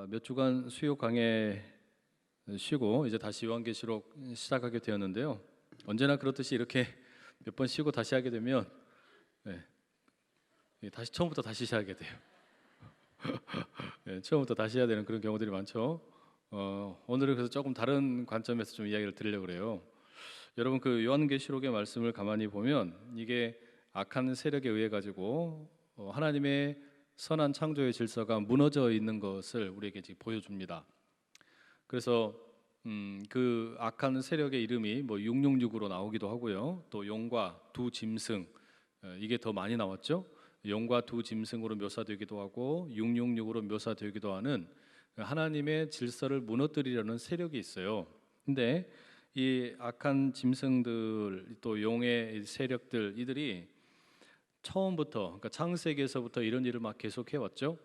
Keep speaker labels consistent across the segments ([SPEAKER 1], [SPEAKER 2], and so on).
[SPEAKER 1] 몇 주간 수요 강해 쉬고 이제 다시 요한계시록 시작하게 되었는데요. 언제나 그렇듯이 이렇게 몇 번 쉬고 다시 하게 되면 다시 처음부터 다시 시작하게 돼요. 처음부터 다시 해야 되는 그런 경우들이 많죠. 오늘은 그래서 조금 다른 관점에서 좀 이야기를 드리려고 그래요. 여러분, 그 요한계시록의 말씀을 가만히 보면 이게 악한 세력에 의해 가지고 하나님의 선한 창조의 질서가 무너져 있는 것을 우리에게 지금 보여줍니다. 그래서 그 악한 세력의 이름이 뭐 666으로 나오기도 하고요. 또 용과 두 짐승, 이게 더 많이 나왔죠. 용과 두 짐승으로 묘사되기도 하고 666으로 묘사되기도 하는 하나님의 질서를 무너뜨리려는 세력이 있어요. 근데 이 악한 짐승들 또 용의 세력들, 이들이 처음부터, 그러니까 창세기에서부터 이런 일을 막 계속해 왔죠.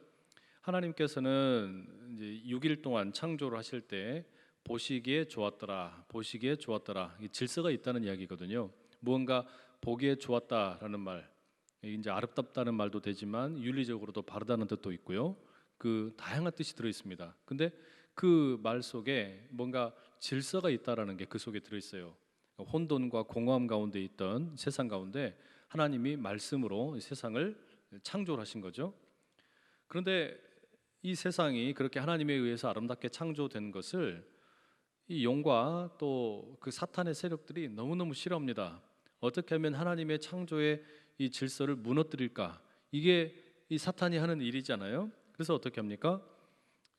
[SPEAKER 1] 하나님께서는 이제 6일 동안 창조를 하실 때 보시기에 좋았더라, 보시기에 좋았더라, 이 질서가 있다는 이야기거든요. 무언가 보기에 좋았다라는 말, 이제 아름답다는 말도 되지만 윤리적으로도 바르다는 뜻도 있고요. 그 다양한 뜻이 들어 있습니다. 근데 그 말 속에 뭔가 질서가 있다라는 게 그 속에 들어 있어요. 혼돈과 공허함 가운데 있던 세상 가운데 하나님이 말씀으로 세상을 창조를 하신 거죠. 그런데 이 세상이 그렇게 하나님에 의해서 아름답게 창조된 것을 이 용과 또 그 사탄의 세력들이 너무너무 싫어합니다. 어떻게 하면 하나님의 창조의 이 질서를 무너뜨릴까? 이게 이 사탄이 하는 일이잖아요. 그래서 어떻게 합니까?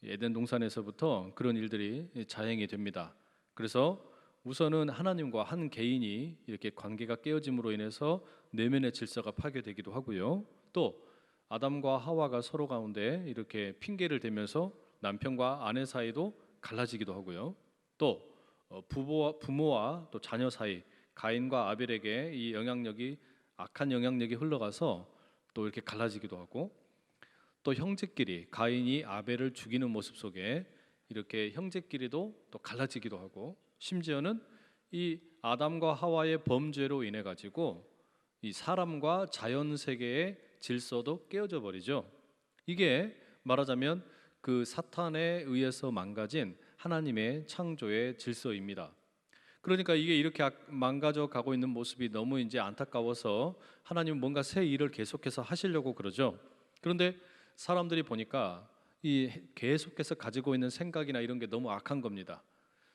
[SPEAKER 1] 에덴 동산에서부터 그런 일들이 자행이 됩니다. 그래서 우선은 하나님과 한 개인이 이렇게 관계가 깨어짐으로 인해서 내면의 질서가 파괴되기도 하고요. 또 아담과 하와가 서로 가운데 이렇게 핑계를 대면서 남편과 아내 사이도 갈라지기도 하고요. 또 부모와 또 자녀 사이, 가인과 아벨에게 이 영향력이, 악한 영향력이 흘러가서 또 이렇게 갈라지기도 하고, 또 형제끼리 가인이 아벨을 죽이는 모습 속에 이렇게 형제끼리도 또 갈라지기도 하고, 심지어는 이 아담과 하와의 범죄로 인해 가지고 이 사람과 자연 세계의 질서도 깨어져 버리죠. 이게 말하자면 그 사탄에 의해서 망가진 하나님의 창조의 질서입니다. 그러니까 이게 이렇게 망가져 가고 있는 모습이 너무 이제 안타까워서 하나님은 뭔가 새 일을 계속해서 하시려고 그러죠. 그런데 사람들이 보니까 이 계속해서 가지고 있는 생각이나 이런 게 너무 악한 겁니다.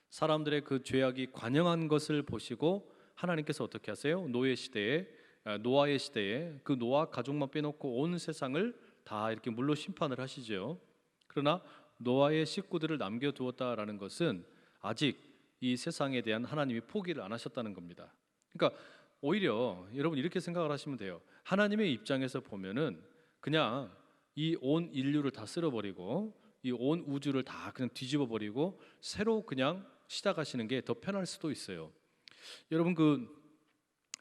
[SPEAKER 1] 사람들의 그 죄악이 관영한 것을 보시고 하나님께서 어떻게 하세요? 노아의 시대에 그 노아 가족만 빼놓고 온 세상을 다 이렇게 물로 심판을 하시죠. 그러나 노아의 식구들을 남겨두었다라는 것은 아직 이 세상에 대한 하나님이 포기를 안 하셨다는 겁니다. 그러니까 오히려 여러분 이렇게 생각을 하시면 돼요. 하나님의 입장에서 보면은 그냥 이 온 인류를 다 쓸어버리고 이 온 우주를 다 그냥 뒤집어 버리고 새로 그냥 시작하시는 게 더 편할 수도 있어요. 여러분, 그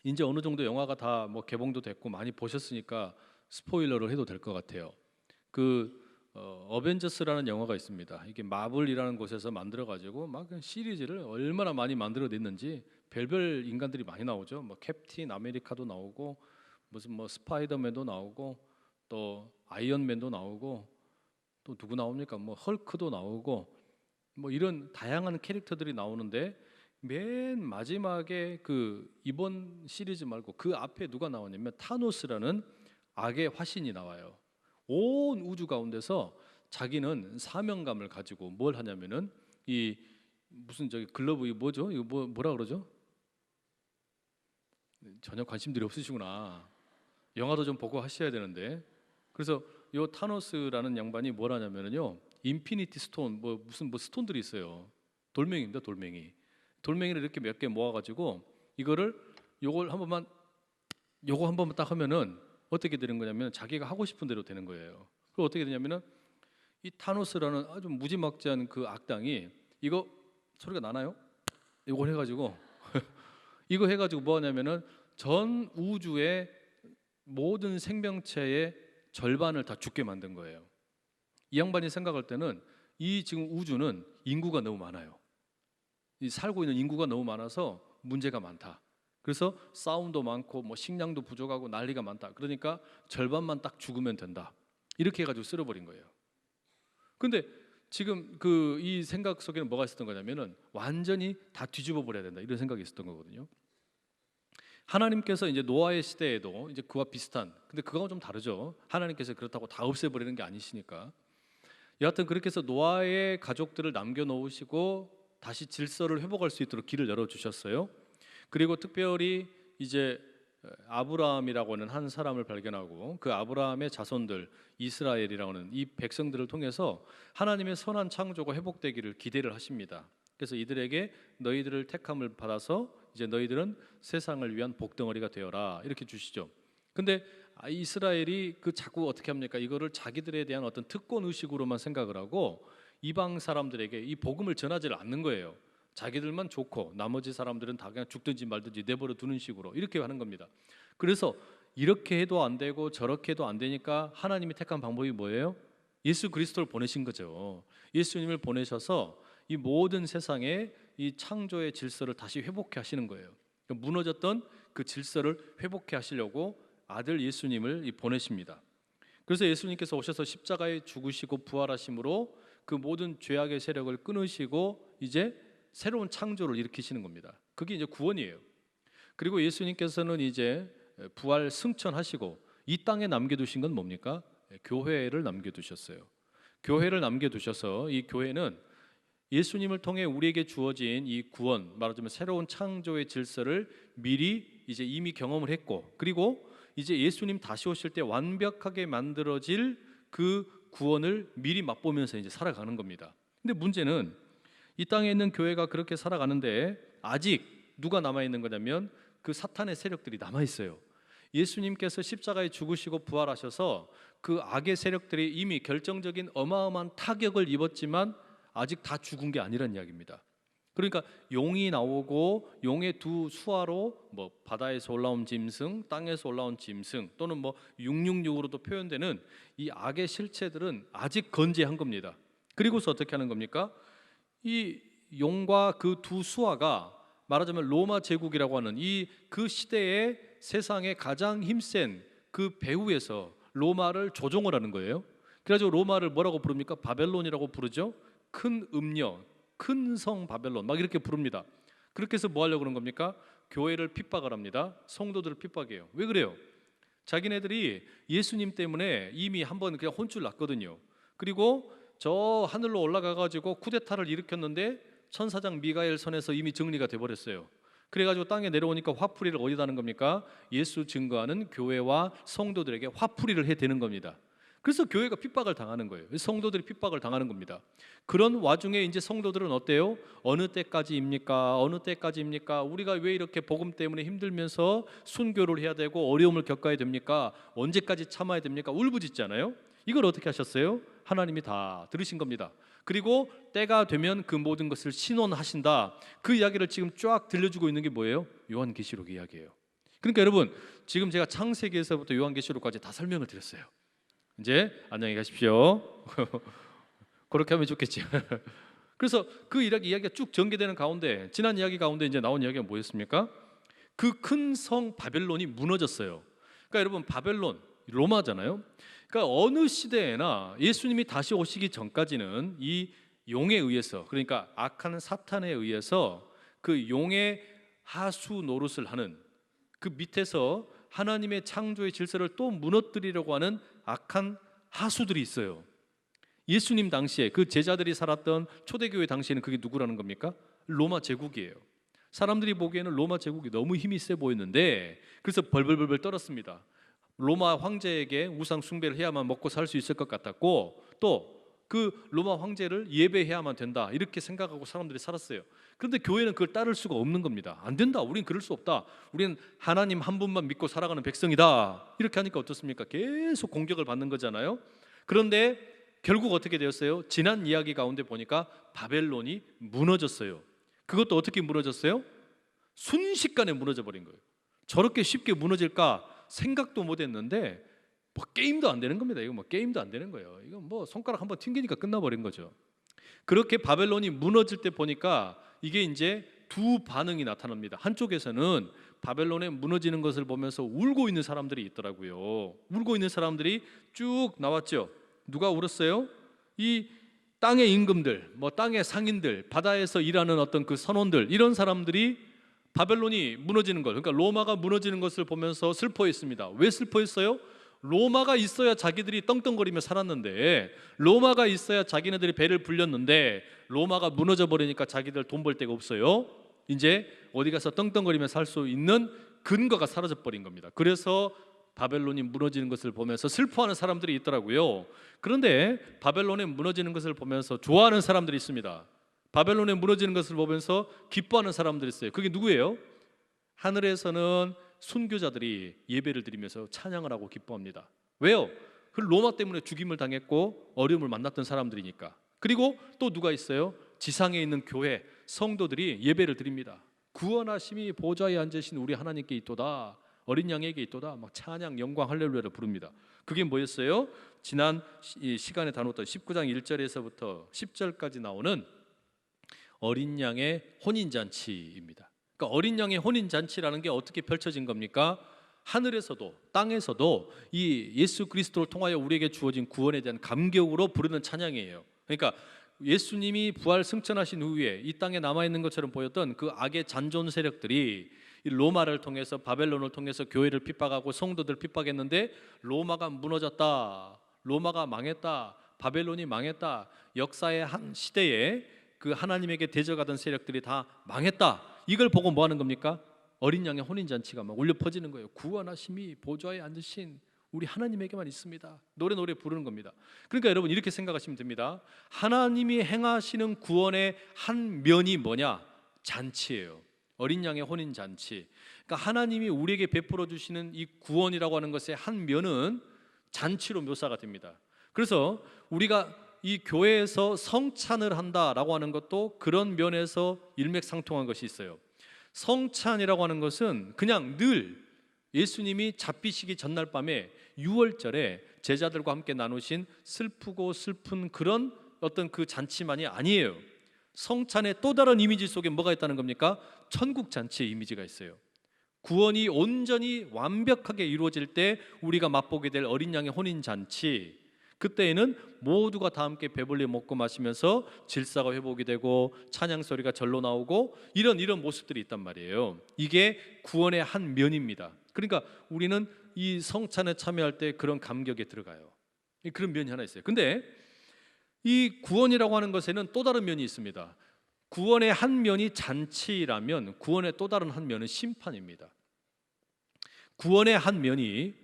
[SPEAKER 1] 이제 어느 정도 영화가 다 뭐 개봉도 됐고 많이 보셨으니까 스포일러를 해도 될 것 같아요. 그 어벤져스라는 영화가 있습니다. 이게 마블이라는 곳에서 만들어 가지고 막 시리즈를 얼마나 많이 만들어냈는지 별별 인간들이 많이 나오죠. 뭐 캡틴 아메리카도 나오고 무슨 뭐 스파이더맨도 나오고 또 아이언맨도 나오고 또 누구 나옵니까? 뭐 헐크도 나오고 뭐 이런 다양한 캐릭터들이 나오는데 맨 마지막에 그 이번 시리즈 말고 그 앞에 누가 나오냐면 타노스라는 악의 화신이 나와요. 온 우주 가운데서 자기는 사명감을 가지고 뭘 하냐면은 이 무슨 저기 글러브, 이거 뭐죠? 이거 뭐라 그러죠? 전혀 관심들이 없으시구나. 영화도 좀 보고 하셔야 되는데. 그래서 요 타노스라는 양반이 뭘 하냐면은요, 인피니티 스톤, 무슨 스톤들이 있어요. 돌멩이입니다, 돌멩이. 돌멩이를 이렇게 몇 개 모아가지고 요거 한 번만 딱 하면은 어떻게 되는 거냐면 자기가 하고 싶은 대로 되는 거예요. 그리고 어떻게 되냐면은 이 타노스라는 아주 무지막지한 그 악당이 이거 소리가 나나요? 이걸 해가지고 이거 해가지고 뭐 하냐면은 전 우주의 모든 생명체의 절반을 다 죽게 만든 거예요. 이 양반이 생각할 때는 이 지금 우주는 인구가 너무 많아요. 이 살고 있는 인구가 너무 많아서 문제가 많다. 그래서 싸움도 많고 뭐 식량도 부족하고 난리가 많다. 그러니까 절반만 딱 죽으면 된다. 이렇게 해가지고 쓸어버린 거예요. 근데 지금 이 생각 속에는 뭐가 있었던 거냐면은 완전히 다 뒤집어 버려야 된다 이런 생각이 있었던 거거든요. 하나님께서 이제 노아의 시대에도 이제 그와 비슷한, 근데 그거하고 좀 다르죠. 하나님께서 그렇다고 다 없애버리는 게 아니시니까. 여하튼 그렇게 해서 노아의 가족들을 남겨놓으시고 다시 질서를 회복할 수 있도록 길을 열어주셨어요. 그리고 특별히 이제 아브라함이라고 하는 한 사람을 발견하고 그 아브라함의 자손들 이스라엘이라고 하는 이 백성들을 통해서 하나님의 선한 창조가 회복되기를 기대를 하십니다. 그래서 이들에게 너희들을 택함을 받아서 이제 너희들은 세상을 위한 복덩어리가 되어라 이렇게 주시죠. 근데 이스라엘이 자꾸 어떻게 합니까? 이거를 자기들에 대한 어떤 특권 의식으로만 생각을 하고 이방 사람들에게 이 복음을 전하지를 않는 거예요. 자기들만 좋고 나머지 사람들은 다 그냥 죽든지 말든지 내버려 두는 식으로 이렇게 하는 겁니다. 그래서 이렇게 해도 안 되고 저렇게 해도 안 되니까 하나님이 택한 방법이 뭐예요? 예수 그리스도를 보내신 거죠. 예수님을 보내셔서 이 모든 세상에 이 창조의 질서를 다시 회복해 하시는 거예요. 무너졌던 그 질서를 회복해 하시려고 아들 예수님을 보내십니다. 그래서 예수님께서 오셔서 십자가에 죽으시고 부활하심으로 그 모든 죄악의 세력을 끊으시고 이제 새로운 창조를 일으키시는 겁니다. 그게 이제 구원이에요. 그리고 예수님께서는 이제 부활 승천하시고 이 땅에 남겨두신 건 뭡니까? 교회를 남겨두셨어요. 교회를 남겨두셔서 이 교회는 예수님을 통해 우리에게 주어진 이 구원, 말하자면 새로운 창조의 질서를 미리 이제 이미 경험을 했고, 그리고 이제 예수님 다시 오실 때 완벽하게 만들어질 그 구원을 미리 맛보면서 이제 살아가는 겁니다. 근데 문제는 이 땅에 있는 교회가 그렇게 살아가는데 아직 누가 남아 있는 거냐면 그 사탄의 세력들이 남아 있어요. 예수님께서 십자가에 죽으시고 부활하셔서 그 악의 세력들이 이미 결정적인 어마어마한 타격을 입었지만 아직 다 죽은 게 아니란 이야기입니다. 그러니까 용이 나오고 용의 두 수하로 뭐 바다에서 올라온 짐승, 땅에서 올라온 짐승 또는 뭐 666으로도 표현되는 이 악의 실체들은 아직 건재한 겁니다. 그리고서 어떻게 하는 겁니까? 이 용과 그 두 수하가 말하자면 로마 제국이라고 하는 그 시대의 세상에 가장 힘센 그 배후에서 로마를 조종을 하는 거예요. 그래가지고 로마를 뭐라고 부릅니까? 바벨론이라고 부르죠. 큰 음녀, 큰 성 바벨론 막 이렇게 부릅니다. 그렇게 해서 뭐 하려고 그러는 겁니까? 교회를 핍박을 합니다. 성도들을 핍박해요. 왜 그래요? 자기네들이 예수님 때문에 이미 한번 그냥 혼쭐 났거든요. 그리고 저 하늘로 올라가 가지고 쿠데타를 일으켰는데 천사장 미가엘 손에서 이미 정리가 돼 버렸어요. 그래가지고 땅에 내려오니까 화풀이를 어디다 하는 겁니까? 예수 증거하는 교회와 성도들에게 화풀이를 해대는 겁니다. 그래서 교회가 핍박을 당하는 거예요. 성도들이 핍박을 당하는 겁니다. 그런 와중에 이제 성도들은 어때요? 어느 때까지입니까? 어느 때까지입니까? 우리가 왜 이렇게 복음 때문에 힘들면서 순교를 해야 되고 어려움을 겪어야 됩니까? 언제까지 참아야 됩니까? 울부짖잖아요. 이걸 어떻게 하셨어요? 하나님이 다 들으신 겁니다. 그리고 때가 되면 그 모든 것을 신원하신다. 그 이야기를 지금 쫙 들려주고 있는 게 뭐예요? 요한계시록 이야기예요. 그러니까 여러분, 지금 제가 창세기에서부터 요한계시록까지 다 설명을 드렸어요. 이제 안녕히 가십시오. 그렇게 하면 좋겠지. 그래서 그 이야기가 쭉 전개되는 가운데 지난 이야기 가운데 이제 나온 이야기가 뭐였습니까? 그 큰 성 바벨론이 무너졌어요. 그러니까 여러분, 바벨론 로마잖아요. 그러니까 어느 시대에나 예수님이 다시 오시기 전까지는 이 용에 의해서, 그러니까 악한 사탄에 의해서 그 용의 하수 노릇을 하는 그 밑에서 하나님의 창조의 질서를 또 무너뜨리려고 하는 악한 하수들이 있어요. 예수님 당시에 그 제자들이 살았던 초대교회 당시에는 그게 누구라는 겁니까? 로마 제국이에요. 사람들이 보기에는 로마 제국이 너무 힘이 세 보였는데 그래서 벌벌벌 떨었습니다. 로마 황제에게 우상 숭배를 해야만 먹고 살 수 있을 것 같았고 또 그 로마 황제를 예배해야만 된다 이렇게 생각하고 사람들이 살았어요. 그런데 교회는 그걸 따를 수가 없는 겁니다. 안 된다. 우린 그럴 수 없다. 우리는 하나님 한 분만 믿고 살아가는 백성이다. 이렇게 하니까 어떻습니까? 계속 공격을 받는 거잖아요. 그런데 결국 어떻게 되었어요? 지난 이야기 가운데 보니까 바벨론이 무너졌어요. 그것도 어떻게 무너졌어요? 순식간에 무너져 버린 거예요. 저렇게 쉽게 무너질까 생각도 못했는데 뭐 게임도 안 되는 겁니다. 이거 뭐 게임도 안 되는 거예요. 이거 뭐 손가락 한번 튕기니까 끝나버린 거죠. 그렇게 바벨론이 무너질 때 보니까 이게 이제 두 반응이 나타납니다. 한쪽에서는 바벨론에 무너지는 것을 보면서 울고 있는 사람들이 있더라고요. 울고 있는 사람들이 쭉 나왔죠. 누가 울었어요? 이 땅의 임금들, 뭐 땅의 상인들, 바다에서 일하는 어떤 그 선원들, 이런 사람들이 바벨론이 무너지는 것, 그러니까 로마가 무너지는 것을 보면서 슬퍼했습니다. 왜 슬퍼했어요? 로마가 있어야 자기들이 떵떵거리며 살았는데, 로마가 있어야 자기네들이 배를 불렸는데, 로마가 무너져 버리니까 자기들 돈 벌 데가 없어요. 이제 어디 가서 떵떵거리며 살 수 있는 근거가 사라져 버린 겁니다. 그래서 바벨론이 무너지는 것을 보면서 슬퍼하는 사람들이 있더라고요. 그런데 바벨론이 무너지는 것을 보면서 좋아하는 사람들이 있습니다. 바벨론이 무너지는 것을 보면서 기뻐하는 사람들이 있어요. 그게 누구예요? 하늘에서는 순교자들이 예배를 드리면서 찬양을 하고 기뻐합니다. 왜요? 그 로마 때문에 죽임을 당했고 어려움을 만났던 사람들이니까. 그리고 또 누가 있어요? 지상에 있는 교회 성도들이 예배를 드립니다. 구원하심이 보좌에 앉으신 우리 하나님께 있도다, 어린 양에게 있도다, 막 찬양 영광 할렐루야를 부릅니다. 그게 뭐였어요? 지난 시간에 다뤘던 19장 1절에서부터 10절까지 나오는 어린 양의 혼인잔치입니다. 그러니까 어린 양의 혼인잔치라는 게 어떻게 펼쳐진 겁니까? 하늘에서도 땅에서도 이 예수 그리스도를 통하여 우리에게 주어진 구원에 대한 감격으로 부르는 찬양이에요. 그러니까 예수님이 부활 승천하신 후에 이 땅에 남아있는 것처럼 보였던 그 악의 잔존 세력들이 이 로마를 통해서, 바벨론을 통해서 교회를 핍박하고 성도들 핍박했는데, 로마가 무너졌다, 로마가 망했다, 바벨론이 망했다, 역사의 한 시대에 그 하나님에게 대적하던 세력들이 다 망했다, 이걸 보고 뭐 하는 겁니까? 어린 양의 혼인잔치가 막 울려 퍼지는 거예요. 구원하심이 보좌에 앉으신 우리 하나님에게만 있습니다. 노래 부르는 겁니다. 그러니까 여러분 이렇게 생각하시면 됩니다. 하나님이 행하시는 구원의 한 면이 뭐냐? 잔치예요. 어린 양의 혼인 잔치. 그러니까 하나님이 우리에게 베풀어 주시는 이 구원이라고 하는 것의 한 면은 잔치로 묘사가 됩니다. 그래서 우리가 이 교회에서 성찬을 한다라고 하는 것도 그런 면에서 일맥상통한 것이 있어요. 성찬이라고 하는 것은 그냥 늘 예수님이 잡히시기 전날 밤에 유월절에 제자들과 함께 나누신 슬프고 슬픈 그런 어떤 그 잔치만이 아니에요. 성찬의 또 다른 이미지 속에 뭐가 있다는 겁니까? 천국 잔치의 이미지가 있어요. 구원이 온전히 완벽하게 이루어질 때 우리가 맛보게 될 어린 양의 혼인 잔치, 그때에는 모두가 다 함께 배불리 먹고 마시면서 질서가 회복이 되고 찬양 소리가 절로 나오고 이런 모습들이 있단 말이에요. 이게 구원의 한 면입니다. 그러니까 우리는 이 성찬에 참여할 때 그런 감격에 들어가요. 그런 면이 하나 있어요. 근데 이 구원이라고 하는 것에는 또 다른 면이 있습니다. 구원의 한 면이 잔치라면 구원의 또 다른 한 면은 심판입니다. 구원의 한 면이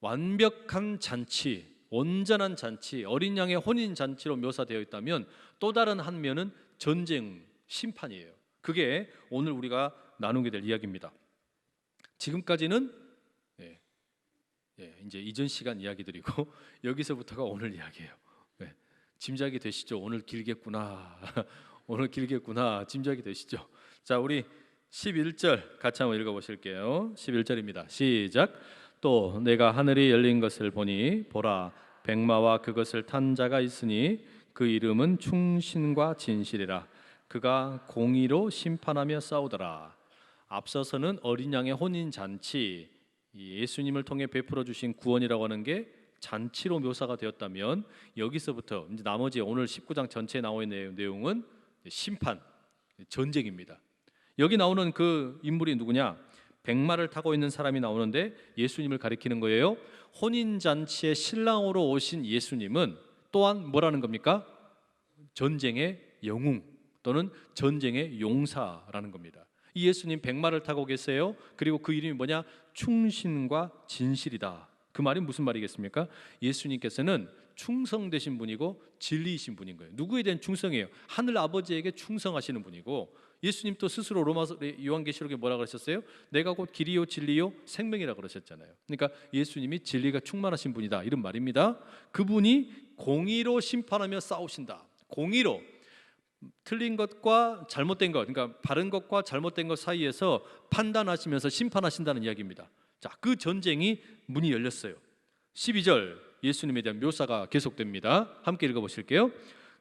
[SPEAKER 1] 완벽한 잔치, 온전한 잔치, 어린 양의 혼인 잔치로 묘사되어 있다면 또 다른 한 면은 전쟁, 심판이에요. 그게 오늘 우리가 나누게 될 이야기입니다. 지금까지는 이제 이전 시간 이야기들이고 여기서부터가 오늘 이야기예요. 짐작이 되시죠? 오늘 길겠구나. 오늘 길겠구나. 짐작이 되시죠? 자, 우리 11절 같이 한번 읽어보실게요. 11절입니다. 시작. 또 내가 하늘이 열린 것을 보니 보라, 백마와 그것을 탄 자가 있으니 그 이름은 충신과 진실이라. 그가 공의로 심판하며 싸우더라. 앞서서는 어린 양의 혼인 잔치, 예수님을 통해 베풀어 주신 구원이라고 하는 게 잔치로 묘사가 되었다면, 여기서부터 이제 나머지 오늘 19장 전체에 나와 있는 내용은 심판, 전쟁입니다. 여기 나오는 그 인물이 누구냐? 백마를 타고 있는 사람이 나오는데 예수님을 가리키는 거예요. 혼인잔치의 신랑으로 오신 예수님은 또한 뭐라는 겁니까? 전쟁의 영웅 또는 전쟁의 용사라는 겁니다. 이 예수님 백마를 타고 계세요. 그리고 그 이름이 뭐냐? 충신과 진실이다. 그 말이 무슨 말이겠습니까? 예수님께서는 충성되신 분이고 진리이신 분인 거예요. 누구에 대한 충성이에요? 하늘 아버지에게 충성하시는 분이고, 예수님 또 스스로 로마서 요한계시록에 뭐라 그러셨어요? 내가 곧 길이요 진리요 생명이라 그러셨잖아요. 그러니까 예수님이 진리가 충만하신 분이다, 이런 말입니다. 그분이 공의로 심판하며 싸우신다. 공의로, 틀린 것과 잘못된 것, 그러니까 바른 것과 잘못된 것 사이에서 판단하시면서 심판하신다는 이야기입니다. 자, 그 전쟁이 문이 열렸어요. 12절 예수님에 대한 묘사가 계속됩니다. 함께 읽어보실게요.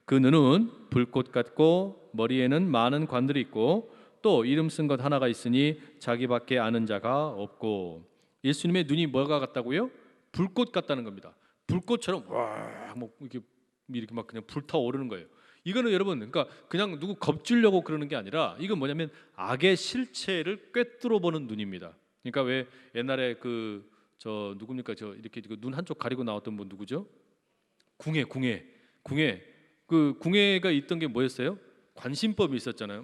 [SPEAKER 1] 그 눈은 불꽃 같고 머리에는 많은 관들이 있고 또 이름 쓴 것 하나가 있으니 자기밖에 아는 자가 없고. 예수님의 눈이 뭐가 같다고요? 불꽃 같다는 겁니다. 불꽃처럼 와, 뭐 이렇게 막 그냥 불타오르는 거예요. 이거는 여러분, 그러니까 그냥 누구 겁주려고 그러는 게 아니라 이건 뭐냐면 악의 실체를 꿰뚫어 보는 눈입니다. 그러니까 왜 옛날에 그 저 누굽니까, 저 이렇게 눈 한쪽 가리고 나왔던 분 누구죠? 궁예. 그 궁예가 있던 게 뭐였어요? 관심법이 있었잖아요.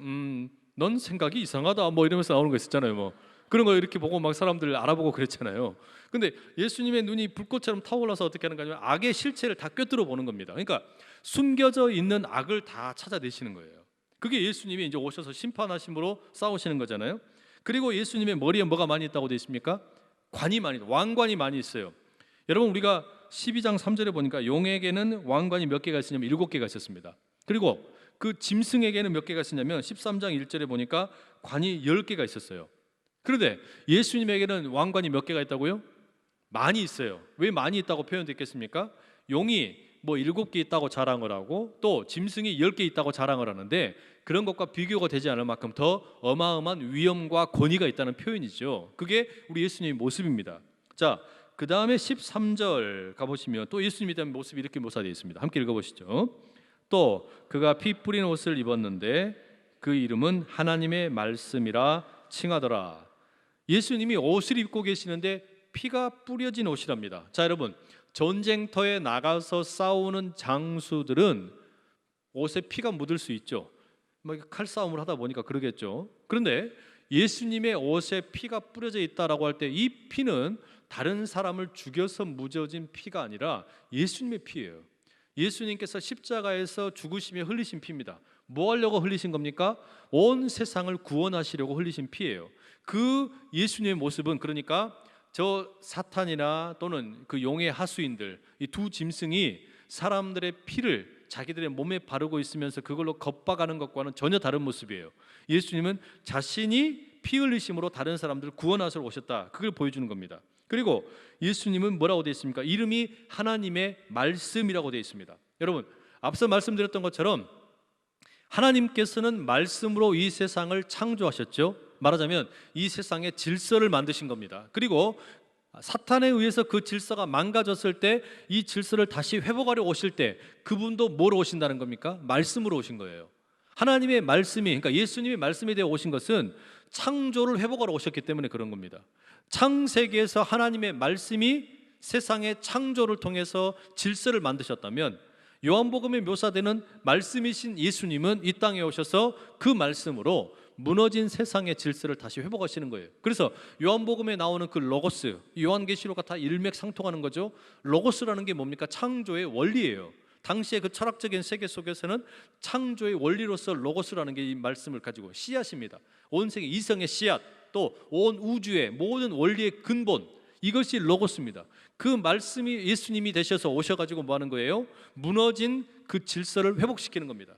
[SPEAKER 1] 넌 생각이 이상하다 뭐 이러면서 나오는 거 있었잖아요. 뭐 그런 거 이렇게 보고 막 사람들 알아보고 그랬잖아요. 근데 예수님의 눈이 불꽃처럼 타올라서 어떻게 하는 거냐면 악의 실체를 다 꿰뚫어 보는 겁니다. 그러니까 숨겨져 있는 악을 다 찾아내시는 거예요. 그게 예수님이 이제 오셔서 심판하심으로 싸우시는 거잖아요. 그리고 예수님의 머리에 뭐가 많이 있다고 되어 있습니까? 왕관이 많이 있어요. 여러분, 우리가 12장 3절에 보니까 용에게는 왕관이 몇 개가 있었냐면 7개가 있었습니다. 그리고 그 짐승에게는 몇 개가 있었냐면 13장 1절에 보니까 관이 10개가 있었어요. 그런데 예수님에게는 왕관이 몇 개가 있다고요? 많이 있어요. 왜 많이 있다고 표현됐겠습니까? 용이 뭐 7개 있다고 자랑을 하고 또 짐승이 10개 있다고 자랑을 하는데 그런 것과 비교가 되지 않을 만큼 더 어마어마한 위엄과 권위가 있다는 표현이죠. 그게 우리 예수님의 모습입니다. 자, 그 다음에 13절 가보시면 또 예수님에 대한 모습이 이렇게 묘사되어 있습니다. 함께 읽어보시죠. 또 그가 피 뿌린 옷을 입었는데 그 이름은 하나님의 말씀이라 칭하더라. 예수님이 옷을 입고 계시는데 피가 뿌려진 옷이랍니다. 자, 여러분, 전쟁터에 나가서 싸우는 장수들은 옷에 피가 묻을 수 있죠. 칼싸움을 하다 보니까 그러겠죠. 그런데 예수님의 옷에 피가 뿌려져 있다라고 할 때 이 피는 다른 사람을 죽여서 묻어진 피가 아니라 예수님의 피예요. 예수님께서 십자가에서 죽으시며 흘리신 피입니다. 뭐 하려고 흘리신 겁니까? 온 세상을 구원하시려고 흘리신 피예요. 그 예수님의 모습은 그러니까 저 사탄이나 또는 그 용의 하수인들, 이 두 짐승이 사람들의 피를 자기들의 몸에 바르고 있으면서 그걸로 겁박하는 것과는 전혀 다른 모습이에요. 예수님은 자신이 피 흘리심으로 다른 사람들을 구원하시러 오셨다, 그걸 보여주는 겁니다. 그리고 예수님은 뭐라고 되어 있습니까? 이름이 하나님의 말씀이라고 되어 있습니다. 여러분, 앞서 말씀드렸던 것처럼 하나님께서는 말씀으로 이 세상을 창조하셨죠. 말하자면 이 세상의 질서를 만드신 겁니다. 그리고 사탄에 의해서 그 질서가 망가졌을 때 이 질서를 다시 회복하려 오실 때 그분도 뭐로 오신다는 겁니까? 말씀으로 오신 거예요. 하나님의 말씀이, 그러니까 예수님의 말씀에 대해 오신 것은 창조를 회복하러 오셨기 때문에 그런 겁니다. 창세기에서 하나님의 말씀이 세상의 창조를 통해서 질서를 만드셨다면 요한복음에 묘사되는 말씀이신 예수님은 이 땅에 오셔서 그 말씀으로 무너진 세상의 질서를 다시 회복하시는 거예요. 그래서 요한복음에 나오는 그 로고스, 요한계시록과 다 일맥상통하는 거죠. 로고스라는 게 뭡니까? 창조의 원리예요. 당시에 그 철학적인 세계 속에서는 창조의 원리로서 로고스라는 게 이 말씀을 가지고 씨앗입니다. 온 세계 이성의 씨앗, 또 온 우주의 모든 원리의 근본, 이것이 로고스입니다. 그 말씀이 예수님이 되셔서 오셔가지고 뭐 하는 거예요? 무너진 그 질서를 회복시키는 겁니다.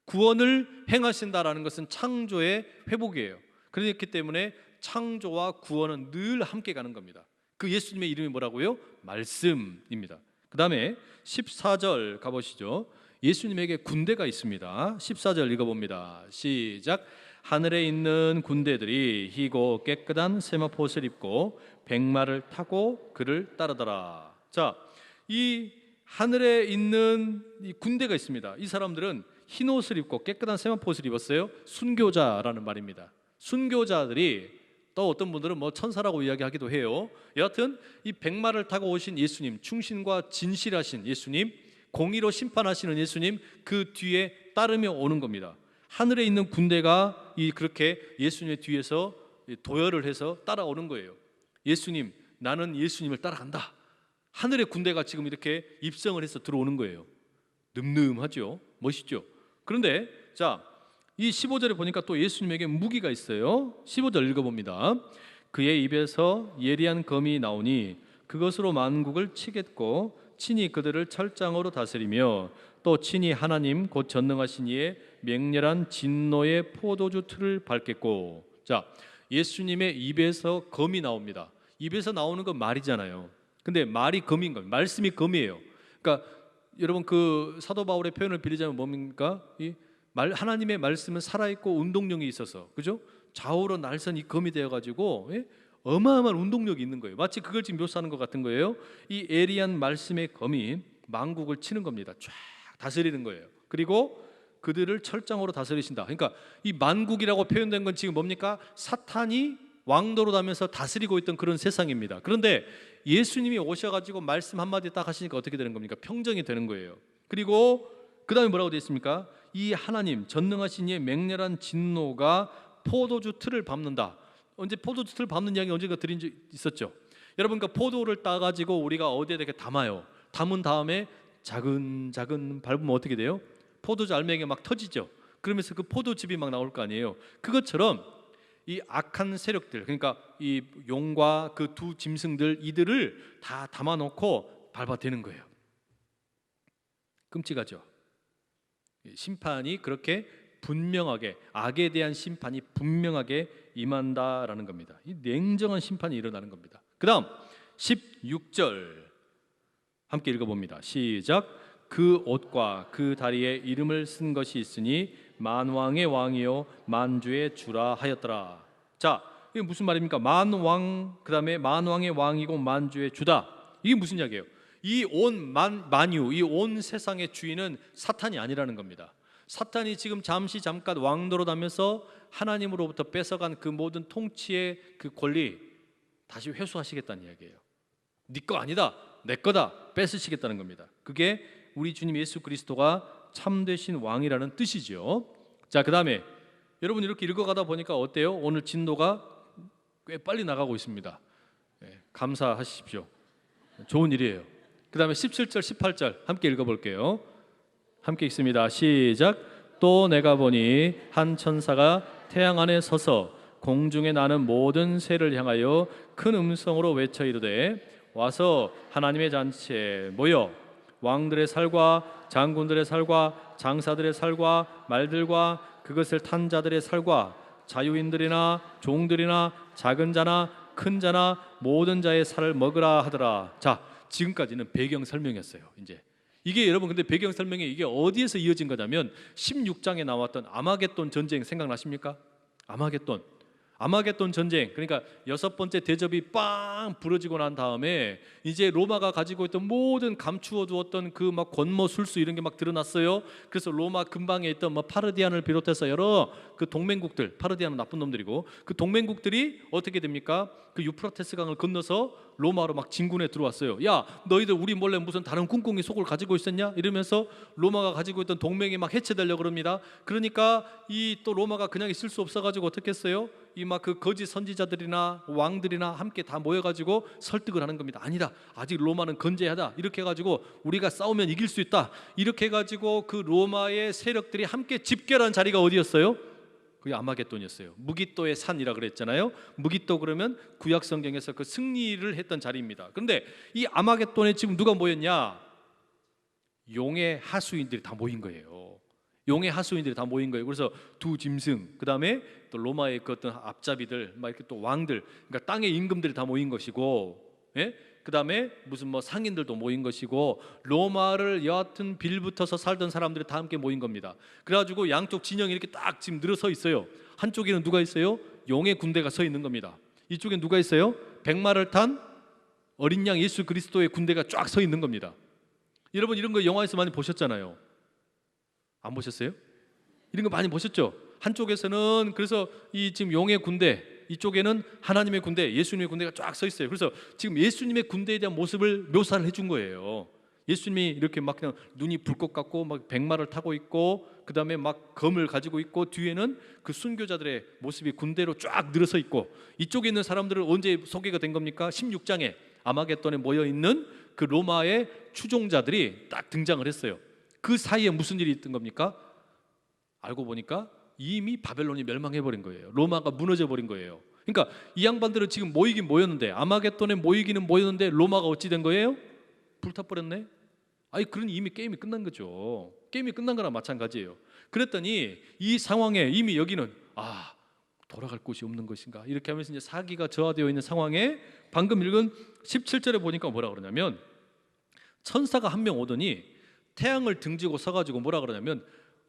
[SPEAKER 1] 구원을 행하신다라는 것은 창조의 회복이에요. 그렇기 때문에 창조와 구원은 늘 함께 가는 겁니다. 그 예수님의 이름이 뭐라고요? 말씀입니다. 그 다음에 14절 가보시죠. 예수님에게 군대가 있습니다. 14절 읽어봅니다. 시작. 하늘에 있는 군대들이 희고 깨끗한 세마포옷을 입고 백마를 타고 그를 따르더라. 자, 이 하늘에 있는 이 군대가 있습니다. 이 사람들은 흰 옷을 입고 깨끗한 세마포옷을 입었어요. 순교자라는 말입니다. 순교자들이, 또 어떤 분들은 뭐 천사라고 이야기하기도 해요. 여하튼 이 백마를 타고 오신 예수님, 충신과 진실하신 예수님, 공의로 심판하시는 예수님, 그 뒤에 따르며 오는 겁니다. 하늘에 있는 군대가 그렇게 예수님의 뒤에서 도열을 해서 따라오는 거예요. 예수님, 나는 예수님을 따라간다. 하늘의 군대가 지금 이렇게 입성을 해서 들어오는 거예요. 늠름하죠? 멋있죠? 그런데 자, 이 15절에 보니까 또 예수님에게 무기가 있어요. 15절 읽어봅니다. 그의 입에서 예리한 검이 나오니 그것으로 만국을 치겠고 친히 그들을 철장으로 다스리며 또 친히 하나님 곧 전능하신 이의 맹렬한 진노의 포도주 틀을 밟겠고. 자, 예수님의 입에서 검이 나옵니다. 입에서 나오는 건 말이잖아요. 근데 말이 검인 겁니다. 말씀이 검이에요. 그러니까 여러분, 그 사도 바울의 표현을 빌리자면 뭡니까? 하나님의 말씀은 살아있고 운동력이 있어서, 그죠? 좌우로 날선 이 검이 되어가지고 어마어마한 운동력이 있는 거예요. 마치 그걸 지금 묘사하는 것 같은 거예요. 이 예리한 말씀의 검이 만국을 치는 겁니다. 쫙 다스리는 거예요. 그리고 그들을 철장으로 다스리신다. 그러니까 이 만국이라고 표현된 건 지금 뭡니까? 사탄이 왕노릇하면서 다스리고 있던 그런 세상입니다. 그런데 예수님이 오셔가지고 말씀 한마디 딱 하시니까 어떻게 되는 겁니까? 평정이 되는 거예요. 그리고 그 다음에 뭐라고 되어 있습니까? 이 하나님 전능하신 이의 맹렬한 진노가 포도주 틀을 밟는다. 언제 포도주 틀을 밟는 이야기 언젠가 드린 적 있었죠. 여러분, 그러니까 포도를 따가지고 우리가 어디에 이렇게 담아요. 담은 다음에 작은 밟으면 어떻게 돼요? 포도주 알맹이가 막 터지죠. 그러면서 그 포도즙이 막 나올 거 아니에요. 그것처럼 이 악한 세력들, 그러니까 이 용과 그 두 짐승들, 이들을 다 담아놓고 밟아대는 거예요. 끔찍하죠. 심판이 그렇게 분명하게, 악에 대한 심판이 분명하게 임한다라는 겁니다. 이 냉정한 심판이 일어나는 겁니다. 그 다음 16절 함께 읽어봅니다. 시작. 그 옷과 그 다리에 이름을 쓴 것이 있으니 만왕의 왕이요 만주의 주라 하였더라. 자, 이게 무슨 말입니까? 만왕, 그 다음에 만왕의 왕이고 만주의 주다. 이게 무슨 이야기예요? 이 온 만유, 이 온 세상의 주인은 사탄이 아니라는 겁니다. 사탄이 지금 잠깐 왕노릇하면서 하나님으로부터 뺏어간 그 모든 통치의 그 권리 다시 회수하시겠다는 이야기예요. 네 거 아니다, 내 거다, 뺏으시겠다는 겁니다. 그게 우리 주님 예수 그리스도가 참되신 왕이라는 뜻이죠. 자, 그 다음에 여러분 이렇게 읽어가다 보니까 어때요? 오늘 진도가 꽤 빨리 나가고 있습니다. 감사하십시오. 좋은 일이에요. 그 다음에 17절 18절 함께 읽어볼게요. 함께 읽습니다. 시작. 또 내가 보니 한 천사가 태양 안에 서서 공중에 나는 모든 새를 향하여 큰 음성으로 외쳐 이르되 와서 하나님의 잔치에 모여 왕들의 살과 장군들의 살과 장사들의 살과 말들과 그것을 탄 자들의 살과 자유인들이나 종들이나 작은 자나 큰 자나 모든 자의 살을 먹으라 하더라. 자, 지금까지는 배경 설명이었어요. 이제 이게 여러분, 근데 배경 설명이 이게 어디에서 이어진 거냐면 16장에 나왔던 아마겟돈 전쟁 생각나십니까? 아마겟돈 전쟁, 그러니까 6번째 대접이 빵 부러지고 난 다음에 이제 로마가 가지고 있던 모든 감추어 두었던 그 막 권모 술수 이런 게 막 드러났어요. 그래서 로마 근방에 있던 뭐 파르디안을 비롯해서 여러 그 동맹국들, 파르디안은 나쁜 놈들이고 그 동맹국들이 어떻게 됩니까? 그 유프라테스 강을 건너서 로마로 막 진군에 들어왔어요. 야, 너희들 우리 몰래 무슨 다른 꿍꿍이 속을 가지고 있었냐? 이러면서 로마가 가지고 있던 동맹이 막 해체되려고 그럽니다. 그러니까 이 또 로마가 그냥 있을 수 없어가지고 어떻게 했어요? 이 막 그 거짓 선지자들이나 왕들이나 함께 다 모여가지고 설득을 하는 겁니다. 아니다, 아직 로마는 건재하다. 이렇게 해가지고 우리가 싸우면 이길 수 있다. 이렇게 해가지고 그 로마의 세력들이 함께 집결한 자리가 어디였어요? 그게 아마겟돈이었어요. 무기또의 산이라 그랬잖아요. 무기또 그러면 구약 성경에서 그 승리를 했던 자리입니다. 그런데 이 아마겟돈에 지금 누가 모였냐? 용의 하수인들이 다 모인 거예요. 용의 하수인들이 다 모인 거예요. 그래서 두 짐승, 그 다음에 또 로마의 그 어떤 앞잡이들, 막 이렇게 또 왕들, 그러니까 땅의 임금들이 다 모인 것이고, 예? 그 다음에 무슨 뭐 상인들도 모인 것이고, 로마를 여하튼 빌붙어서 살던 사람들이 다 함께 모인 겁니다. 그래가지고 양쪽 진영이 이렇게 딱 지금 늘어서 있어요. 한쪽에는 누가 있어요? 용의 군대가 서 있는 겁니다. 이쪽엔 누가 있어요? 백마를 탄 어린 양 예수 그리스도의 군대가 쫙 서 있는 겁니다. 여러분 이런 거 영화에서 많이 보셨잖아요. 안 보셨어요? 이런 거 많이 보셨죠? 한쪽에서는 그래서 이 지금 용의 군대, 이쪽에는 하나님의 군대, 예수님의 군대가 쫙 서 있어요. 그래서 지금 예수님의 군대에 대한 모습을 묘사를 해준 거예요. 예수님이 이렇게 막 그냥 눈이 불꽃 같고 막 백마를 타고 있고, 그 다음에 막 검을 가지고 있고, 뒤에는 그 순교자들의 모습이 군대로 쫙 늘어서 있고, 이쪽에 있는 사람들은 언제 소개가 된 겁니까? 16장에 아마겟돈에 모여 있는 그 로마의 추종자들이 딱 등장을 했어요. 그 사이에 무슨 일이 있던 겁니까? 알고 보니까 이미 바벨론이 멸망해버린 거예요. 로마가 무너져버린 거예요. 그러니까 이 양반들은 지금 모이긴 모였는데, 아마겟돈에 모이기는 모였는데 로마가 어찌 된 거예요? 불타버렸네. 아니, 그러니 이미 게임이 끝난 거죠. 게임이 끝난 거랑 마찬가지예요. 그랬더니 이 상황에 이미 여기는 돌아갈 곳이 없는 것인가, 이렇게 하면서 이제 사기가 저하되어 있는 상황에 방금 읽은 17절에 보니까 뭐라 그러냐면, 천사가 한 명 오더니 태양을 등지고 서가지고 뭐라 그러냐면,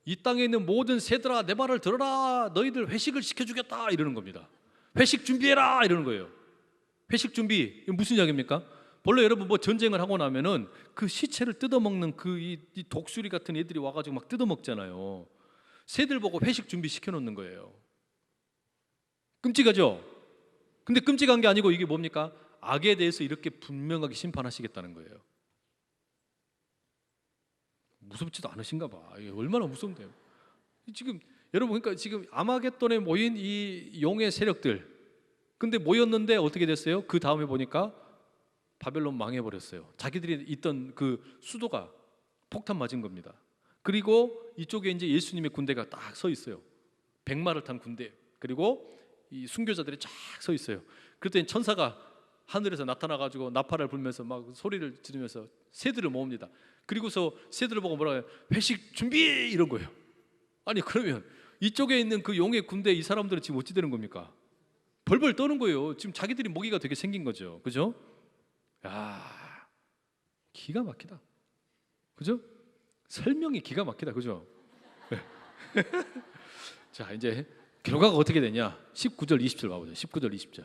[SPEAKER 1] 이 땅에 있는 모든 새들아 내 말을 들어라, 너희들 회식을 시켜주겠다, 이러는 겁니다. 회식 준비해라, 이러는 거예요. 회식 준비, 이게 무슨 이야기입니까? 본래 여러분 뭐 전쟁을 하고 나면은 그 시체를 뜯어먹는 이 독수리 같은 애들이 와가지고 막 뜯어먹잖아요. 새들 보고 회식 준비 시켜놓는 거예요. 끔찍하죠? 근데 끔찍한 게 아니고 이게 뭡니까? 악에 대해서 이렇게 분명하게 심판하시겠다는 거예요. 무섭지도 않으신가 봐. 이게 얼마나 무섭대요. 지금 여러분 그러니까 지금 아마겟돈에 모인 이 용의 세력들, 근데 모였는데 어떻게 됐어요? 그 다음에 보니까 바벨론 망해버렸어요. 자기들이 있던 그 수도가 폭탄 맞은 겁니다. 그리고 이쪽에 이제 예수님의 군대가 딱 서 있어요. 백마를 탄 군대. 그리고 이 순교자들이 쫙 서 있어요. 그랬더니 천사가 하늘에서 나타나가지고 나팔을 불면서 막 소리를 지르면서 새들을 모읍니다. 그리고서 새들을 보고 뭐라 해요? 회식 준비! 이런 거예요. 아니 그러면 이쪽에 있는 그 용의 군대 이 사람들은 지금 어찌 되는 겁니까? 벌벌 떠는 거예요. 지금 자기들이 먹이가 되게 생긴 거죠. 그죠? 야, 기가 막히다. 그죠? 설명이 기가 막히다. 그죠? 자, 이제 결과가 어떻게 되냐? 19절 20절 봐보죠. 19절 20절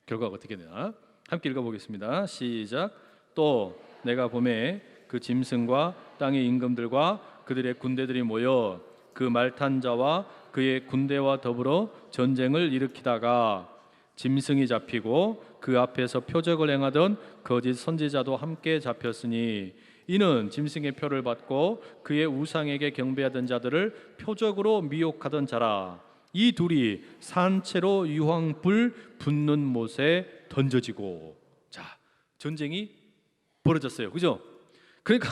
[SPEAKER 1] 결과가 어떻게 되나? 함께 읽어보겠습니다. 시작. 또 내가 봄에 그 짐승과 땅의 임금들과 그들의 군대들이 모여 그 말탄 자와 그의 군대와 더불어 전쟁을 일으키다가 짐승이 잡히고 그 앞에서 표적을 행하던 거짓 선지자도 함께 잡혔으니 이는 짐승의 표를 받고 그의 우상에게 경배하던 자들을 표적으로 미혹하던 자라. 이 둘이 산채로 유황불 붙는 못에 던져지고. 자, 전쟁이 벌어졌어요. 그죠? 그러니까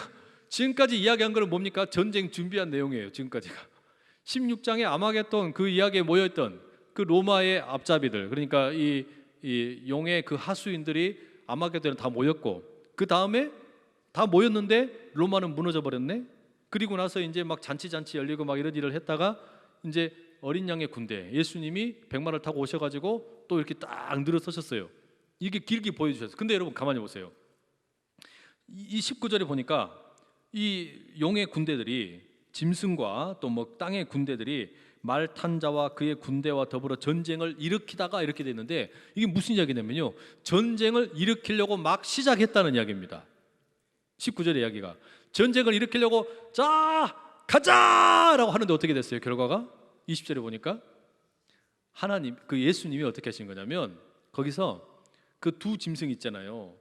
[SPEAKER 1] 지금까지 이야기한 거는 뭡니까? 전쟁 준비한 내용이에요. 지금까지가 16장의 아마겟돈 그 이야기에 모여있던 그 로마의 앞잡이들, 그러니까 이 용의 그 하수인들이 아마겟돈에 다 모였고, 그 다음에 다 모였는데 로마는 무너져 버렸네. 그리고 나서 이제 막 잔치 열리고 막 이런 일을 했다가 이제 어린 양의 군대, 예수님이 백마를 타고 오셔가지고 또 이렇게 딱 늘어서셨어요. 이게 길게 보여주셨어요. 근데 여러분 가만히 보세요. 이 19절에 보니까 이 용의 군대들이, 짐승과 또 뭐 땅의 군대들이 말 탄 자와 그의 군대와 더불어 전쟁을 일으키다가 이렇게 됐는데, 이게 무슨 이야기냐면요, 전쟁을 일으키려고 막 시작했다는 이야기입니다. 19절의 이야기가 전쟁을 일으키려고 자 가자라고 하는데 어떻게 됐어요? 결과가 20절에 보니까 하나님, 그 예수님이 어떻게 하신 거냐면 거기서 그 두 짐승 있잖아요.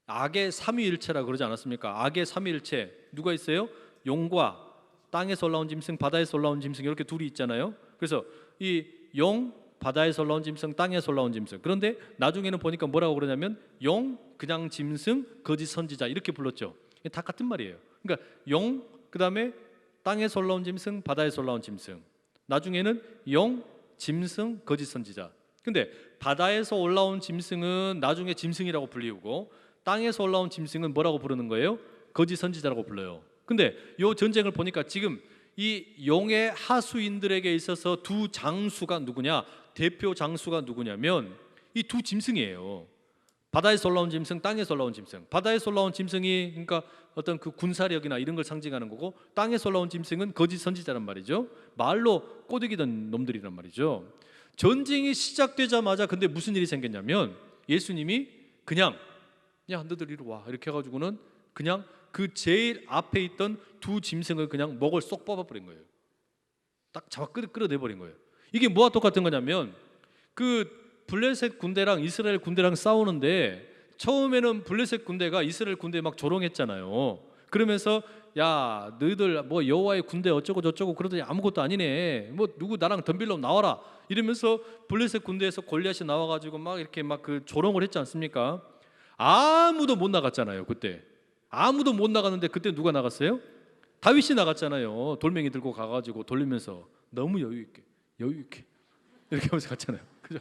[SPEAKER 1] 악의 삼위일체라고 그러지 않았습니까? 악의 삼위일체 누가 있어요? 용과 땅에서 올라온 짐승, 바다에서 올라온 짐승, 이렇게 둘이 있잖아요. 그래서 이 용, 바다에서 올라온 짐승, 땅에서 올라온 짐승. 그런데 나중에는 보니까 뭐라고 그러냐면 용, 그냥 짐승, 거짓 선지자 이렇게 불렀죠. 다 같은 말이에요. 그러니까 용, 그 다음에 땅에서 올라온 짐승, 바다에서 올라온 짐승. 나중에는 용, 짐승, 거짓 선지자. 근데 바다에서 올라온 짐승은 나중에 짐승이라고 불리우고, 땅에서 올라온 짐승은 뭐라고 부르는 거예요? 거짓 선지자라고 불러요. 근데 이 전쟁을 보니까 지금 이 용의 하수인들에게 있어서 두 장수가 누구냐? 대표 장수가 누구냐면 이 두 짐승이에요. 바다에서 올라온 짐승, 땅에서 올라온 짐승. 바다에서 올라온 짐승이 그러니까 어떤 그 군사력이나 이런 걸 상징하는 거고, 땅에서 올라온 짐승은 거짓 선지자란 말이죠. 말로 꼬드기던 놈들이란 말이죠. 전쟁이 시작되자마자 근데 무슨 일이 생겼냐면 예수님이 그냥 야 너들 이리 와 이렇게 해가지고는 그냥 그 제일 앞에 있던 두 짐승을 그냥 목을 쏙 뽑아버린 거예요. 딱 잡아 끌어내버린 거예요. 이게 뭐와 똑같은 거냐면 그 블레셋 군대랑 이스라엘 군대랑 싸우는데 처음에는 블레셋 군대가 이스라엘 군대에 막 조롱했잖아요. 그러면서 야 너희들 뭐 여호와의 군대 어쩌고 저쩌고 그러더니 아무것도 아니네, 뭐 누구 나랑 덤빌러 나와라 이러면서 블레셋 군대에서 골리앗이 나와가지고 막 이렇게 막 그 조롱을 했지 않습니까? 아무도 못 나갔잖아요. 그때 아무도 못 나갔는데 그때 누가 나갔어요? 다윗이 나갔잖아요. 돌멩이 들고 가가지고 돌리면서 너무 여유 있게 이렇게 하면서 갔잖아요. 그죠?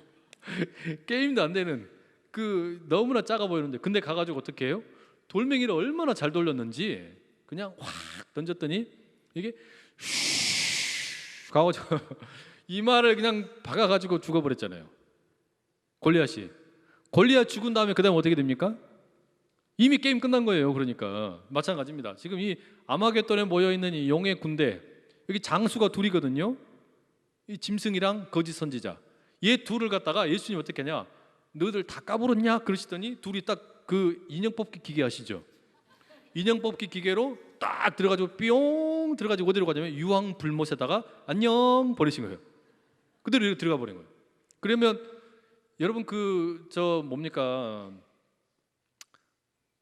[SPEAKER 1] 게임도 안 되는 그 너무나 작아 보이는데 근데 가가지고 어떻게 해요? 돌멩이를 얼마나 잘 돌렸는지 그냥 확 던졌더니 이게 슉 가가지고 이마를 그냥 박아가지고 죽어버렸잖아요. 골리앗 죽은 다음에 그 다음 어떻게 됩니까? 이미 게임 끝난 거예요. 그러니까 마찬가지입니다. 지금 이 아마겟돈에 모여있는 이 용의 군대, 여기 장수가 둘이거든요. 이 짐승이랑 거짓 선지자, 얘 둘을 갖다가 예수님 어떻게 하냐, 너희들 다 까불었냐 그러시더니 둘이 딱 그 인형 뽑기 기계 아시죠? 인형 뽑기 기계로 딱 들어가지고 뿅 들어가지고 어디로 가냐면 유황 불못에다가 안녕 버리신 거예요. 그대로 이렇게 들어가 버린 거예요. 그러면 여러분 그 저 뭡니까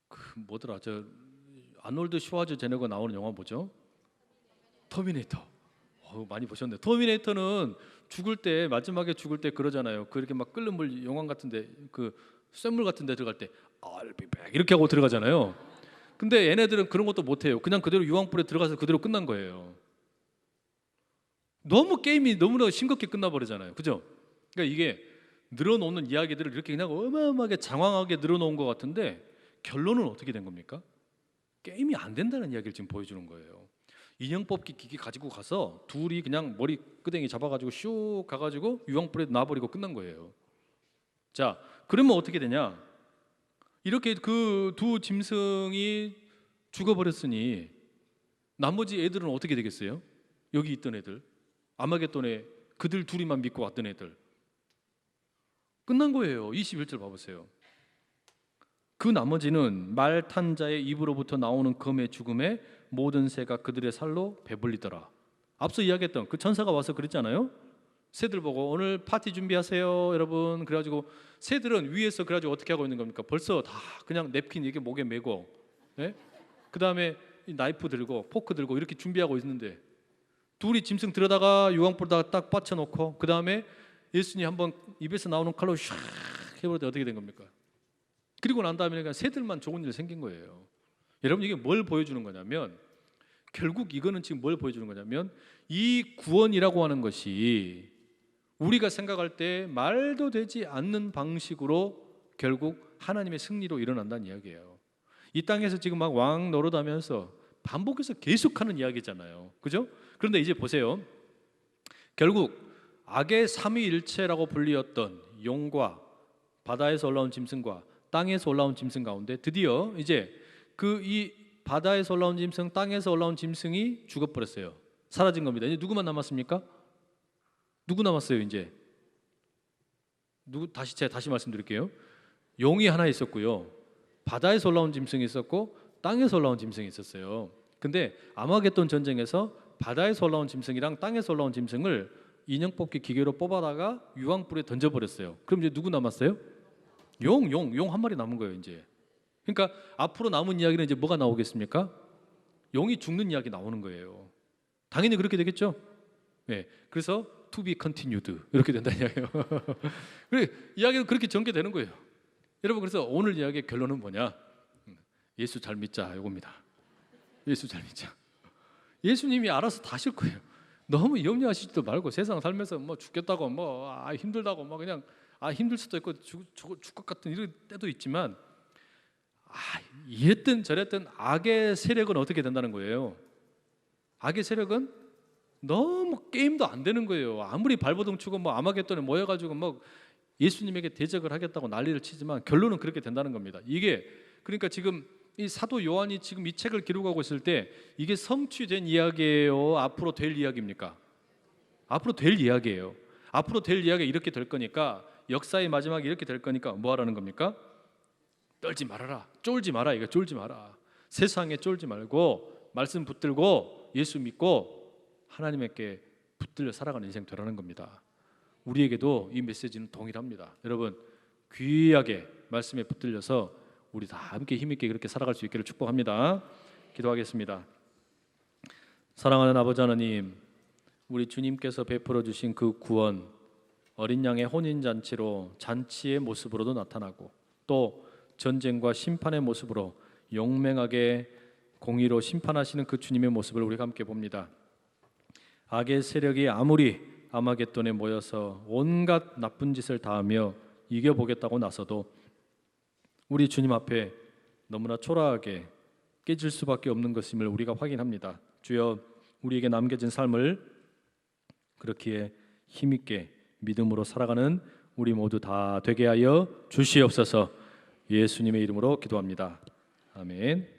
[SPEAKER 1] 그 뭐더라 저 아놀드 슈와르제네거 나오는 영화 뭐죠? 터미네이터. 많이 보셨네. 터미네이터는 죽을 때 마지막에 죽을 때 그러잖아요. 그렇게 막 끓는 물 용암 같은데 그 쇳물 같은데 들어갈 때 I'll be back 이렇게 하고 들어가잖아요. 근데 얘네들은 그런 것도 못해요. 그냥 그대로 유황불에 들어가서 그대로 끝난 거예요. 너무 게임이 너무나 싱겁게 끝나버리잖아요. 그죠? 그러니까 이게 늘어놓는 이야기들을 이렇게 그냥 어마어마하게 장황하게 늘어놓은 것 같은데 결론은 어떻게 된 겁니까? 게임이 안 된다는 이야기를 지금 보여주는 거예요. 인형 뽑기 기기 가지고 가서 둘이 그냥 머리 끄댕이 잡아가지고 슉 가가지고 유황불에 놔버리고 끝난 거예요. 자, 그러면 어떻게 되냐? 이렇게 그 두 짐승이 죽어버렸으니 나머지 애들은 어떻게 되겠어요? 여기 있던 애들, 아마겟돈에 그들 둘이만 믿고 왔던 애들 끝난 거예요. 21절 봐보세요. 그 나머지는 말 탄 자의 입으로부터 나오는 검의 죽음에 모든 새가 그들의 살로 배불리더라. 앞서 이야기했던 그 천사가 와서 그랬잖아요. 새들 보고 오늘 파티 준비하세요 여러분. 그래가지고 새들은 위에서 그래가지고 어떻게 하고 있는 겁니까? 벌써 다 그냥 냅킨 이렇게 목에 메고, 예? 그 다음에 나이프 들고 포크 들고 이렇게 준비하고 있는데 둘이 짐승 들여다가 유황불에다가 딱 받쳐놓고 그 다음에 예수님 한번 입에서 나오는 칼로 샥 해볼 때 어떻게 된 겁니까? 그리고 난 다음에 그냥 새들만 좋은 일 생긴 거예요. 여러분 이게 뭘 보여주는 거냐면 결국 이거는 지금 뭘 보여주는 거냐면 이 구원이라고 하는 것이 우리가 생각할 때 말도 되지 않는 방식으로 결국 하나님의 승리로 일어난다는 이야기예요. 이 땅에서 지금 막 왕 노릇하면서 반복해서 계속하는 이야기잖아요. 그죠? 그런데 이제 보세요. 결국 악의 삼위일체라고 불리었던 용과 바다에서 올라온 짐승과 땅에서 올라온 짐승 가운데 드디어 이제 그 이 바다에서 올라온 짐승, 땅에서 올라온 짐승이 죽어버렸어요. 사라진 겁니다. 이제 누구만 남았습니까? 누구 남았어요 이제? 제가 다시 말씀드릴게요. 용이 하나 있었고요. 바다에서 올라온 짐승이 있었고 땅에서 올라온 짐승이 있었어요. 근데 아마겟돈 전쟁에서 바다에서 올라온 짐승이랑 땅에서 올라온 짐승을 인형 뽑기 기계로 뽑아다가 유황불에 던져버렸어요. 그럼 이제 누구 남았어요? 용 한 마리 남은 거예요 이제. 그러니까 앞으로 남은 이야기는 이제 뭐가 나오겠습니까? 용이 죽는 이야기 나오는 거예요. 당연히 그렇게 되겠죠. 네, 그래서 to be continued 이렇게 된다는 이야기예요. 그래 이야기는 그렇게 전개되는 거예요. 여러분 그래서 오늘 이야기의 결론은 뭐냐? 예수 잘 믿자 이겁니다. 예수 잘 믿자. 예수님이 알아서 다 하실 거예요. 너무 염려하시지도 말고 세상 살면서 뭐 죽겠다고 뭐 힘들다고 뭐 그냥 힘들 수도 있고 죽을 것 같은 이런 때도 있지만 이랬든 저랬든 악의 세력은 어떻게 된다는 거예요? 악의 세력은 너무 게임도 안 되는 거예요. 아무리 발버둥 치고 뭐 아마겟돈에 모여가지고 뭐 예수님에게 대적을 하겠다고 난리를 치지만 결론은 그렇게 된다는 겁니다. 이게 그러니까 지금 이 사도 요한이 지금 이 책을 기록하고 있을 때 이게 성취된 이야기예요? 앞으로 될 이야기입니까? 앞으로 될 이야기예요. 앞으로 될 이야기가 이렇게 될 거니까 역사의 마지막이 이렇게 될 거니까 뭐 하라는 겁니까? 떨지 말아라. 쫄지 마라. 이거 쫄지 마라. 세상에 쫄지 말고 말씀 붙들고 예수 믿고 하나님께 붙들려 살아가는 인생 되라는 겁니다. 우리에게도 이 메시지는 동일합니다. 여러분 귀하게 말씀에 붙들려서 우리 다 함께 힘있게 그렇게 살아갈 수 있기를 축복합니다. 기도하겠습니다. 사랑하는 아버지 하나님, 우리 주님께서 베풀어 주신 그 구원, 어린 양의 혼인잔치로 잔치의 모습으로도 나타나고 또 전쟁과 심판의 모습으로 용맹하게 공의로 심판하시는 그 주님의 모습을 우리가 함께 봅니다. 악의 세력이 아무리 아마겟돈에 모여서 온갖 나쁜 짓을 다하며 이겨보겠다고 나서도 우리 주님 앞에 너무나 초라하게 깨질 수밖에 없는 것임을 우리가 확인합니다. 주여, 우리에게 남겨진 삶을 그렇기에 힘있게 믿음으로 살아가는 우리 모두 다 되게 하여 주시옵소서. 예수님의 이름으로 기도합니다. 아멘.